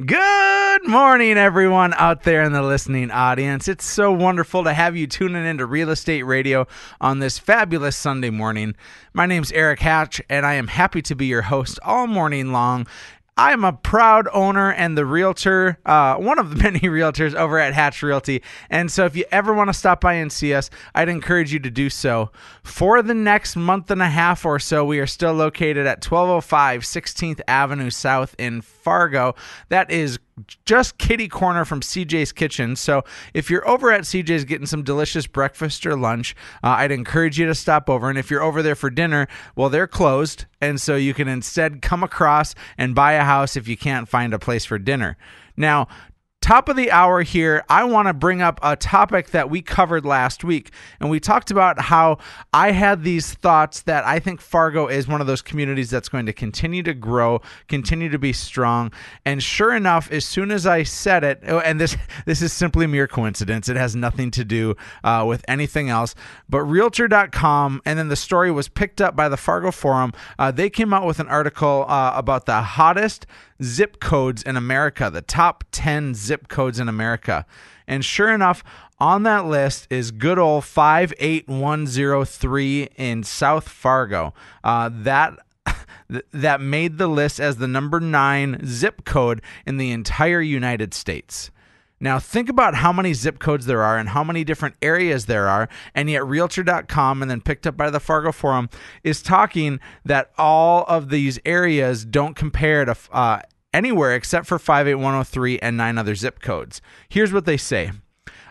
Good morning, everyone out there in the listening audience. It's so wonderful to have you tuning into Real Estate Radio on this fabulous Sunday morning. My name's Erik Hatch, and I am happy to be your host all morning long. I am a proud owner and the realtor, one of the many realtors over at Hatch Realty. And so if you ever want to stop by and see us, I'd encourage you to do so. For the next month and a half or so, we are still located at 1205 16th Avenue South in Fargo. That is just kitty corner from CJ's Kitchen. So if you're over at CJ's getting some delicious breakfast or lunch, I'd encourage you to stop over. And if you're over there for dinner, well, they're closed. And so you can instead come across and buy a house if you can't find a place for dinner. Now, top of the hour here, I want to bring up a topic that we covered last week. And we talked about how I had these thoughts that I think Fargo is one of those communities that's going to continue to grow, continue to be strong. And sure enough, as soon as I said it, and this is simply mere coincidence, it has nothing to do with anything else, but Realtor.com, and then the story was picked up by the Fargo Forum. They came out with an article about the hottest zip codes in America, the top 10 zip codes in America. And sure enough, on that list is good old 58103 in South Fargo. That made the list as the number 9 zip code in the entire United States. Now, think about how many zip codes there are and how many different areas there are, and yet Realtor.com, and then picked up by the Fargo Forum, is talking that all of these areas don't compare to anywhere except for 58103 and 9 other zip codes. Here's what they say.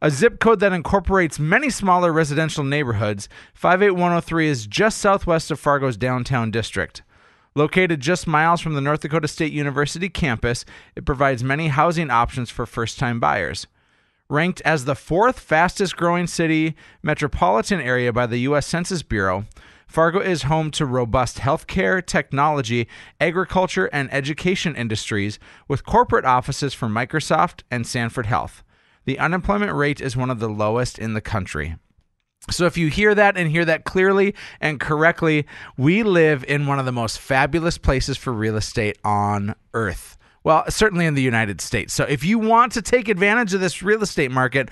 A zip code that incorporates many smaller residential neighborhoods, 58103 is just southwest of Fargo's downtown district. Located just miles from the North Dakota State University campus, it provides many housing options for first-time buyers. Ranked as the 4th fastest growing city metropolitan area by the U.S. Census Bureau, Fargo is home to robust healthcare, technology, agriculture, and education industries with corporate offices for Microsoft and Sanford Health. The unemployment rate is one of the lowest in the country. So if you hear that and hear that clearly and correctly, we live in one of the most fabulous places for real estate on earth. Well, certainly in the United States. So if you want to take advantage of this real estate market,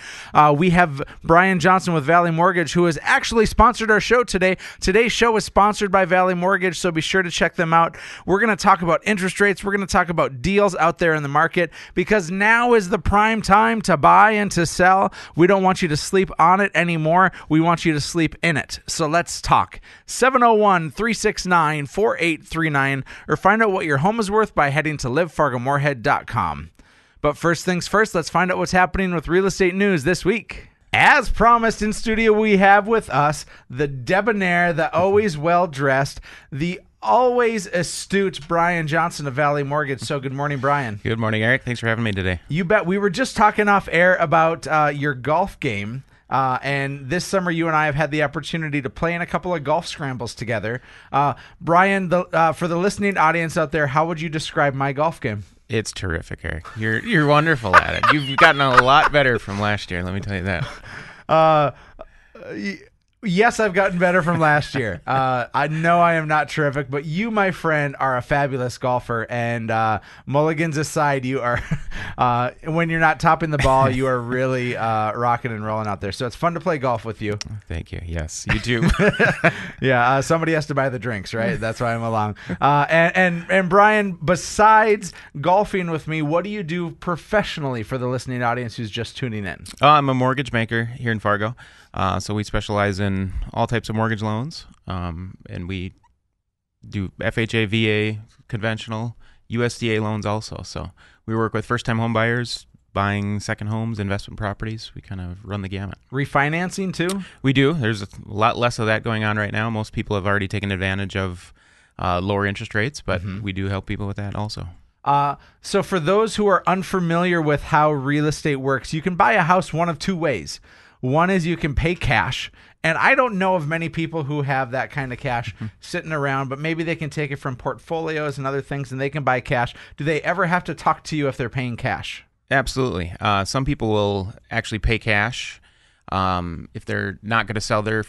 we have Brian Johnson with Valley Mortgage, who has actually sponsored our show today. Today's show is sponsored by Valley Mortgage, so be sure to check them out. We're going to talk about interest rates. We're going to talk about deals out there in the market, because now is the prime time to buy and to sell. We don't want you to sleep on it anymore. We want you to sleep in it. So let's talk. 701-369-4839, or find out what your home is worth by heading to Fargo-Moorhead.com. But first things first, let's find out what's happening with real estate news this week. As promised, in studio we have with us the debonair, the always well-dressed, the always astute Brian Johnson of Valley Mortgage. So good morning, Brian. Good morning, Erik. Thanks for having me today. You bet. We were just talking off air about your golf game. And this summer, you and I have had the opportunity to play in a couple of golf scrambles together. Brian, for the listening audience out there, how would you describe my golf game? It's terrific, Erik. You're wonderful at it. You've gotten a lot better from last year, let me tell you that. Yes, I've gotten better from last year. I know I am not terrific, but you, my friend, are a fabulous golfer. And mulligans aside, you are, when you're not topping the ball, you are really rocking and rolling out there. So it's fun to play golf with you. Thank you. Yes, you too. Yeah, somebody has to buy the drinks, right? That's why I'm along. And Brian, besides golfing with me, what do you do professionally for the listening audience who's just tuning in? I'm a mortgage banker here in Fargo. So we specialize in all types of mortgage loans, and we do FHA, VA, conventional, USDA loans also. So we work with first-time home buyers, buying second homes, investment properties. We kind of run the gamut. Refinancing too? We do. There's a lot less of that going on right now. Most people have already taken advantage of lower interest rates, but we do help people with that also. So for those who are unfamiliar with how real estate works, you can buy a house one of two ways. One is you can pay cash, and I don't know of many people who have that kind of cash sitting around, but maybe they can take it from portfolios and other things, and they can buy cash. Do they ever have to talk to you if they're paying cash? Absolutely. Some people will actually pay cash if they're not going to sell their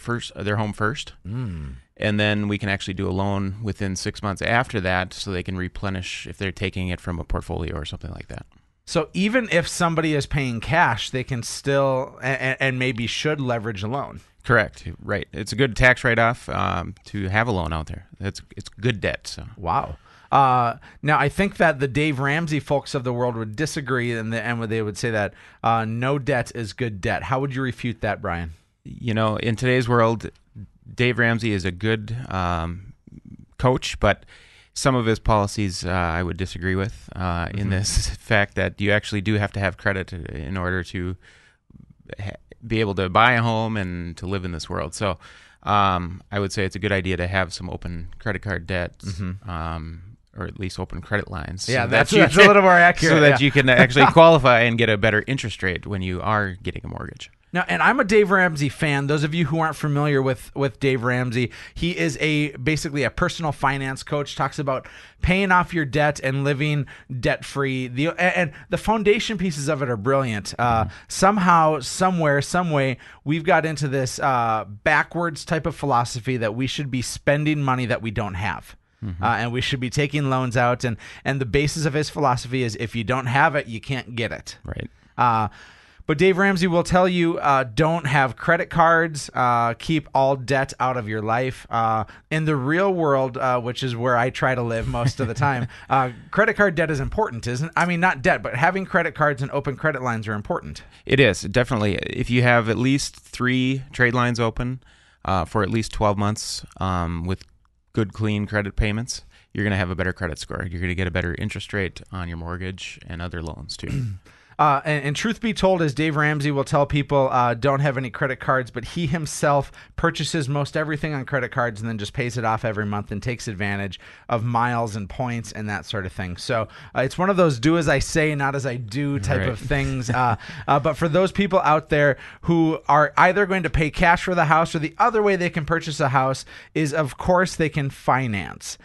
home first. And then we can actually do a loan within 6 months after that so they can replenish if they're taking it from a portfolio or something like that. So even if somebody is paying cash, they can still and maybe should leverage a loan. Correct. Right. It's a good tax write-off to have a loan out there. It's good debt. So. Wow. Now, I think that the Dave Ramsey folks of the world would disagree, and they would say that no debt is good debt. How would you refute that, Brian? In today's world, Dave Ramsey is a good coach, but some of his policies I would disagree with in this fact that you actually do have to have credit in order to be able to buy a home and to live in this world. So I would say it's a good idea to have some open credit card debts, or at least open credit lines. Yeah, that's a little more accurate. So that you can actually qualify and get a better interest rate when you are getting a mortgage. Now, and I'm a Dave Ramsey fan. Those of you who aren't familiar with Dave Ramsey, he is basically a personal finance coach, talks about paying off your debt and living debt-free. And the foundation pieces of it are brilliant. Somehow, somewhere, some way, we've got into this backwards type of philosophy that we should be spending money that we don't have. And we should be taking loans out. And the basis of his philosophy is if you don't have it, you can't get it. Right. But Dave Ramsey will tell you, don't have credit cards, keep all debt out of your life. In the real world, which is where I try to live most of the time, credit card debt is important, isn't it? I mean, not debt, but having credit cards and open credit lines are important. It is, definitely. If you have at least 3 trade lines open for at least 12 months with good, clean credit payments, you're going to have a better credit score. You're going to get a better interest rate on your mortgage and other loans, too. And truth be told, as Dave Ramsey will tell people, don't have any credit cards, but he himself purchases most everything on credit cards and then just pays it off every month and takes advantage of miles and points and that sort of thing. So it's one of those do as I say, not as I do type of things. But for those people out there who are either going to pay cash for the house or the other way they can purchase a house is, of course, they can finance.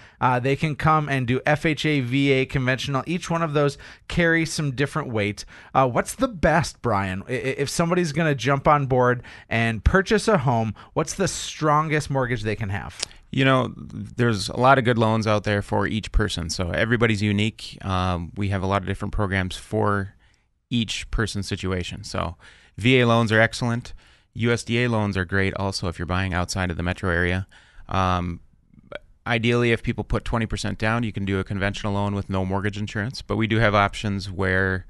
They can come and do FHA, VA, conventional. Each one of those carry some different weight. What's the best, Brian? If somebody's going to jump on board and purchase a home, what's the strongest mortgage they can have? There's a lot of good loans out there for each person. So everybody's unique. We have a lot of different programs for each person's situation. So VA loans are excellent. USDA loans are great also if you're buying outside of the metro area. Ideally, if people put 20% down, you can do a conventional loan with no mortgage insurance. But we do have options where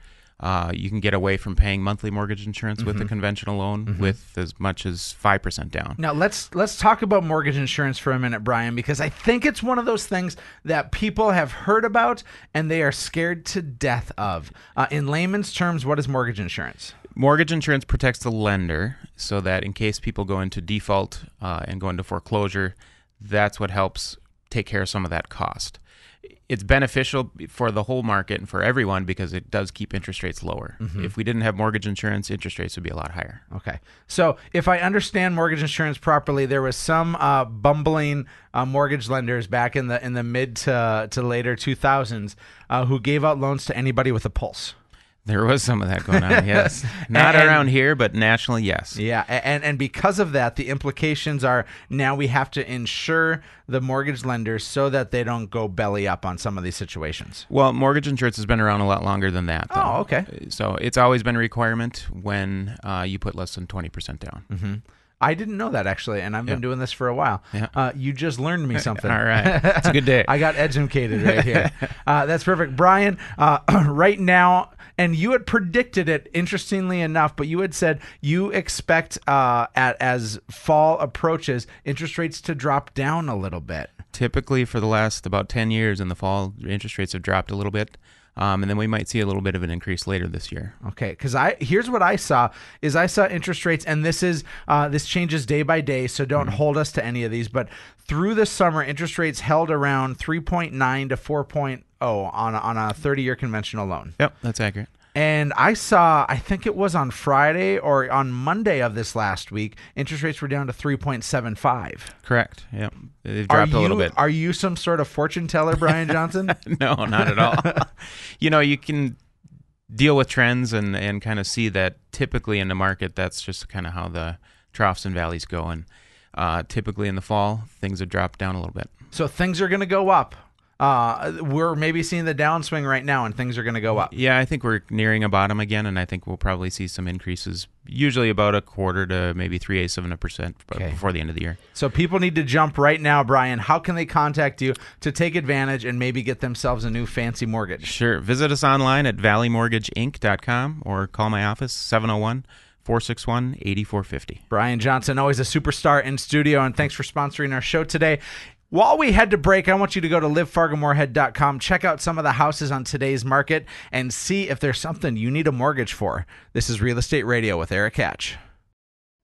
you can get away from paying monthly mortgage insurance with a conventional loan with as much as 5% down. Now, let's talk about mortgage insurance for a minute, Brian, because I think it's one of those things that people have heard about and they are scared to death of. In layman's terms, what is mortgage insurance? Mortgage insurance protects the lender so that in case people go into default and go into foreclosure, that's what helps take care of some of that cost. It's beneficial for the whole market and for everyone because it does keep interest rates lower. If we didn't have mortgage insurance, interest rates would be a lot higher. Okay. So if I understand mortgage insurance properly, there was some bumbling mortgage lenders back in the mid to later 2000s who gave out loans to anybody with a pulse. There was some of that going on, yes. Not around here, but nationally, yes. Yeah, and because of that, the implications are now we have to insure the mortgage lenders so that they don't go belly up on some of these situations. Well, mortgage insurance has been around a lot longer than that, though. Oh, okay. So it's always been a requirement when you put less than 20% down. I didn't know that, actually, and I've been doing this for a while. You just learned me something. All right. It's a good day. I got educated right here. That's perfect. Brian, right now, and you had predicted it, interestingly enough, but you had said you expect as fall approaches, interest rates to drop down a little bit. Typically, for the last about 10 years in the fall, interest rates have dropped a little bit. And then we might see a little bit of an increase later this year. Okay, because here's what I saw interest rates, and this changes day by day, so don't hold us to any of these. But through the summer, interest rates held around 3.9 to 4.0 on a 30-year conventional loan. Yep, that's accurate. And I saw, I think it was on Friday or on Monday of this last week, interest rates were down to 3.75. Correct. Yep. They've dropped a little bit. Are you some sort of fortune teller, Brian Johnson? No, not at all. You can deal with trends and kind of see that typically in the market, that's just kind of how the troughs and valleys go. And typically in the fall, things have dropped down a little bit. So things are going to go up. we're maybe seeing the downswing right now and things are going to go up. Yeah, I think we're nearing a bottom again, and I think we'll probably see some increases, usually about 1/4 to maybe 3/8% before the end of the year. So people need to jump right now, Brian. How can they contact you to take advantage and maybe get themselves a new fancy mortgage? Sure. Visit us online at valleymortgageinc.com or call my office, 701-461-8450. Brian Johnson, always a superstar in studio, and thanks for sponsoring our show today. While we head to break, I want you to go to livefargomoorhead.com, check out some of the houses on today's market, and see if there's something you need a mortgage for. This is Real Estate Radio with Erik Hatch.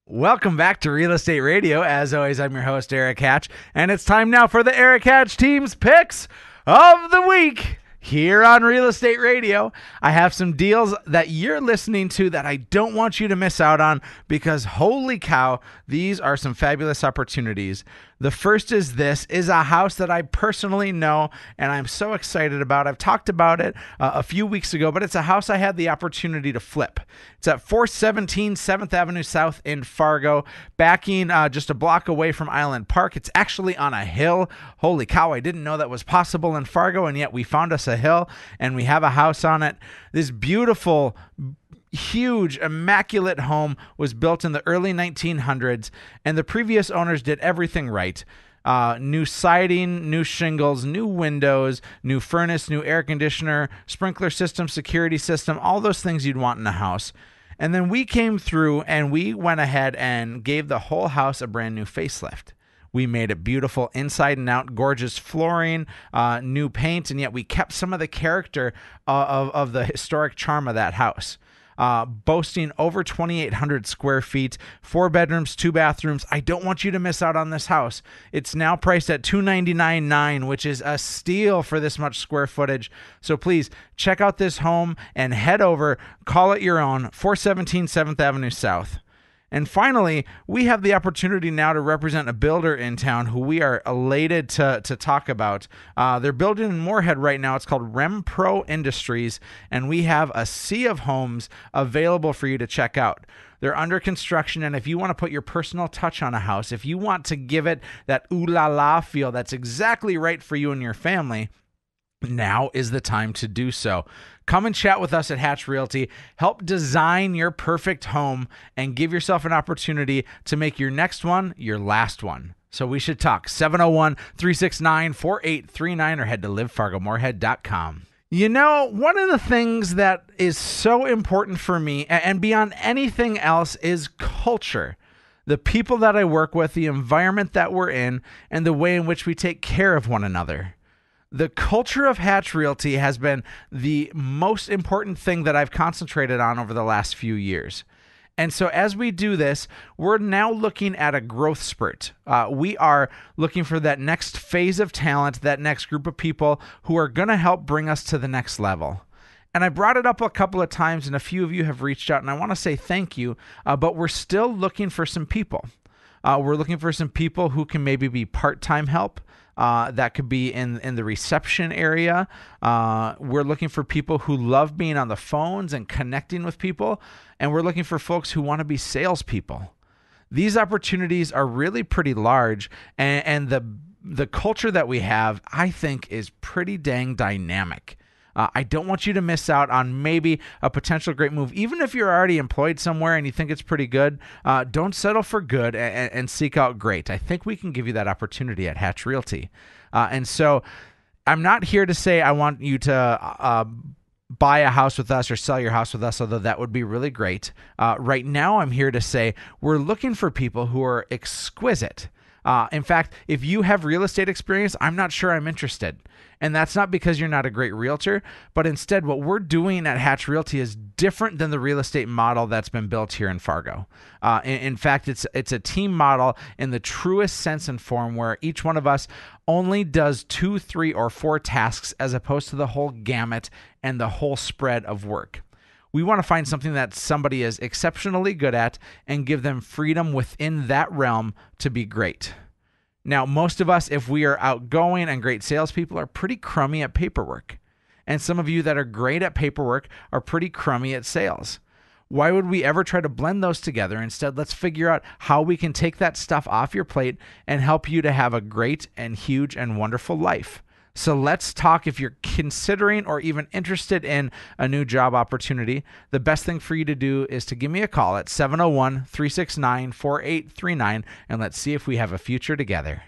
Welcome back to Real Estate Radio. As always, I'm your host, Erik Hatch, and it's time now for the Erik Hatch Team's Picks of the Week. Here on Real Estate Radio, I have some deals that you're listening to that I don't want you to miss out on because holy cow, these are some fabulous opportunities. The first is a house that I personally know and I'm so excited about. I've talked about it a few weeks ago, but it's a house I had the opportunity to flip. It's at 417 7th Avenue South in Fargo, backing just a block away from Island Park. It's actually on a hill. Holy cow, I didn't know that was possible in Fargo, and yet we found us a hill and we have a house on it. This beautiful, huge, immaculate home was built in the early 1900s, and the previous owners did everything right. New siding, new shingles, new windows, new furnace, new air conditioner, sprinkler system, security system, all those things you'd want in a house. And then we came through and we went ahead and gave the whole house a brand new facelift. We made it beautiful inside and out, gorgeous flooring, new paint, and yet we kept some of the character of the historic charm of that house. Boasting over 2,800 square feet, 4 bedrooms, 2 bathrooms. I don't want you to miss out on this house. It's now priced at $299,900, which is a steal for this much square footage. So please check out this home and head over, call it your own, 417 7th Avenue South. And finally, we have the opportunity now to represent a builder in town who we are elated to talk about. They're building in Moorhead right now. It's called RemPro Industries, and we have a sea of homes available for you to check out. They're under construction, and if you want to put your personal touch on a house, if you want to give it that ooh la la feel that's exactly right for you and your family, now is the time to do so. Come and chat with us at Hatch Realty. Help design your perfect home and give yourself an opportunity to make your next one your last one. So we should talk. 701-369-4839 or head to livefargomoorhead.com. You know, one of the things that is so important for me and beyond anything else is culture. The people that I work with, the environment that we're in, and the way in which we take care of one another. The culture of Hatch Realty has been the most important thing that I've concentrated on over the last few years. And so as we do this, we're now looking at a growth spurt. We are looking for that next phase of talent, that next group of people who are going to help bring us to the next level. And I brought it up a couple of times, and a few of you have reached out, and I want to say thank you, but we're still looking for some people. We're looking for some people who can maybe be part-time help. That could be in the reception area. We're looking for people who love being on the phones and connecting with people. And we're looking for folks who want to be salespeople. These opportunities are really pretty large. And the culture that we have, I think, is pretty dang dynamic. I don't want you to miss out on maybe a potential great move. Even if you're already employed somewhere and you think it's pretty good, don't settle for good and seek out great. I think we can give you that opportunity at Hatch Realty. And so I'm not here to say I want you to buy a house with us or sell your house with us, although that would be really great. Right now, I'm here to say we're looking for people who are exquisite. In fact, if you have real estate experience, I'm not sure I'm interested. And that's not because you're not a great realtor, but instead what we're doing at Hatch Realty is different than the real estate model that's been built here in Fargo. In fact, it's a team model in the truest sense and form where each one of us only does 2, 3, or 4 tasks as opposed to the whole gamut and the whole spread of work. We want to find something that somebody is exceptionally good at and give them freedom within that realm to be great. Now, most of us, if we are outgoing and great salespeople, are pretty crummy at paperwork. And some of you that are great at paperwork are pretty crummy at sales. Why would we ever try to blend those together? Instead, let's figure out how we can take that stuff off your plate and help you to have a great and huge and wonderful life. So let's talk. If you're considering or even interested in a new job opportunity, the best thing for you to do is to give me a call at 701-369-4839, and let's see if we have a future together.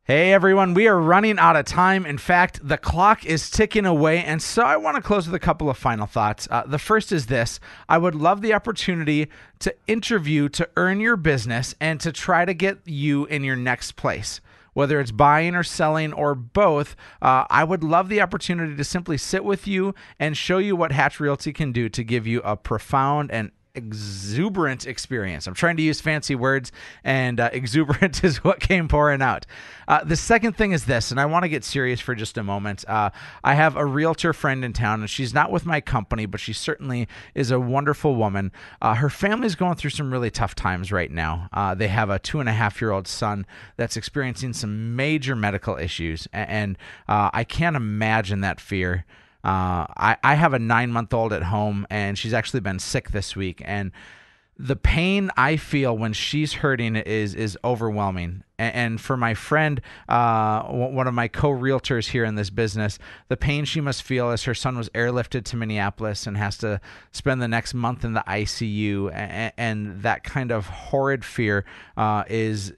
Hey everyone, we are running out of time. In fact, the clock is ticking away, and so I want to close with a couple of final thoughts. The first is this: I would love the opportunity to interview to earn your business and to try to get you in your next place. Whether it's buying or selling or both, I would love the opportunity to simply sit with you and show you what Hatch Realty can do to give you a profound and exuberant experience. I'm trying to use fancy words, and exuberant is what came pouring out. The second thing is this, and I want to get serious for just a moment. I have a realtor friend in town, and she's not with my company, but she certainly is a wonderful woman. Her family's going through some really tough times right now. They have a 2.5-year-old son that's experiencing some major medical issues, and I can't imagine that fear. I have a 9-month-old at home, and she's actually been sick this week. And the pain I feel when she's hurting is overwhelming. And for my friend, one of my co-realtors here in this business, the pain she must feel as her son was airlifted to Minneapolis and has to spend the next month in the ICU. And that kind of horrid fear is,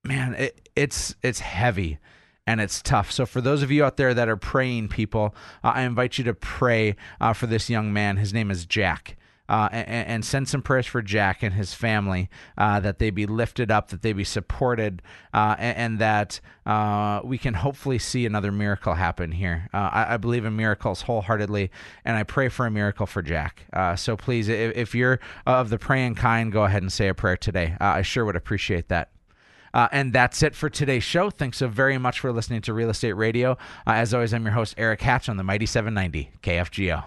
man, it's heavy. And it's tough. So for those of you out there that are praying people, I invite you to pray for this young man. His name is Jack. And send some prayers for Jack and his family, that they be lifted up, that they be supported, and that we can hopefully see another miracle happen here. I believe in miracles wholeheartedly, and I pray for a miracle for Jack. So please, if you're of the praying kind, go ahead and say a prayer today. I sure would appreciate that. And that's it for today's show. Thanks so very much for listening to Real Estate Radio. As always, I'm your host, Erik Hatch on the Mighty 790 KFGO.